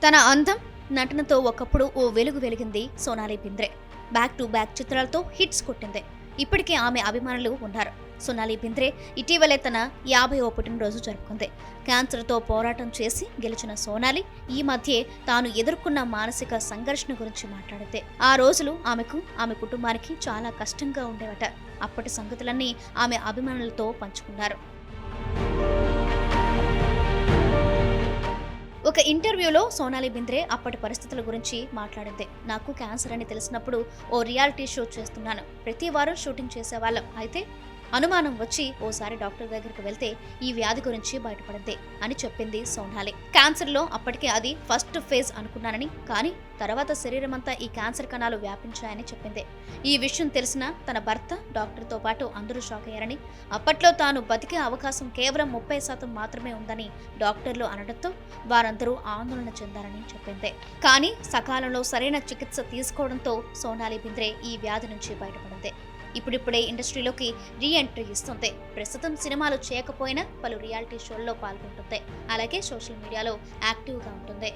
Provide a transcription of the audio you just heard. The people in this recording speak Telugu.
తన అందం, నటనతో ఒకప్పుడు ఓ వెలుగు వెలిగింది Sonali Bendre. Back to back చిత్రాలతో హిట్స్ కొట్టింది. ఇప్పటికే ఆమె అభిమానులు ఉన్నారు. సోనాలి బింద్రే ఇటీవలే తన 50వ పుట్టినరోజు జరుపుకుంది. క్యాన్సర్తో పోరాటం చేసి గెలిచిన సోనాలి ఈ మధ్యే తాను ఎదుర్కొన్న మానసిక సంఘర్షణ గురించి మాట్లాడితే ఆ రోజులు ఆమెకు, ఆమె కుటుంబానికి చాలా కష్టంగా ఉండేవట. అప్పటి సంగతులన్నీ ఆమె అభిమానులతో పంచుకున్నారు. ఒక ఇంటర్వ్యూలో సోనాలి బింద్రే అప్పటి పరిస్థితుల గురించి మాట్లాడింది. నాకు క్యాన్సర్ అని తెలిసినప్పుడు ఓ రియాలిటీ షో చేస్తున్నాను. ప్రతి వారం షూటింగ్ చేసేవాళ్ళం. అయితే అనుమానం వచ్చి ఓసారి డాక్టర్ దగ్గరికి వెళ్తే ఈ వ్యాధి గురించి బయటపడింది అని చెప్పింది సోనాలి. క్యాన్సర్లో అప్పటికే అది ఫస్ట్ ఫేజ్ అనుకున్నానని, కానీ తర్వాత శరీరమంతా ఈ క్యాన్సర్ కణాలు వ్యాపించాయని చెప్పింది. ఈ విషయం తెలిసిన తన భర్త, డాక్టర్తో పాటు అందరూ షాక్ అయ్యారని, అప్పట్లో తాను బతికే అవకాశం కేవలం 30% మాత్రమే ఉందని డాక్టర్లు అనడంతో వారందరూ ఆందోళన చెందారని చెప్పింది. కానీ సకాలంలో సరైన చికిత్స తీసుకోవడంతో సోనాలి బింద్రే ఈ వ్యాధి నుంచి బయటపడింది. ఇప్పుడిప్పుడే ఇండస్ట్రీలోకి రీ ఎంట్రీ ఇస్తుంది. ప్రస్తుతం సినిమాలు చేయకపోయినా పలు రియాలిటీ షోల్లో పాల్గొంటుంది. అలాగే సోషల్ మీడియాలో యాక్టివ్గా ఉంటుంది.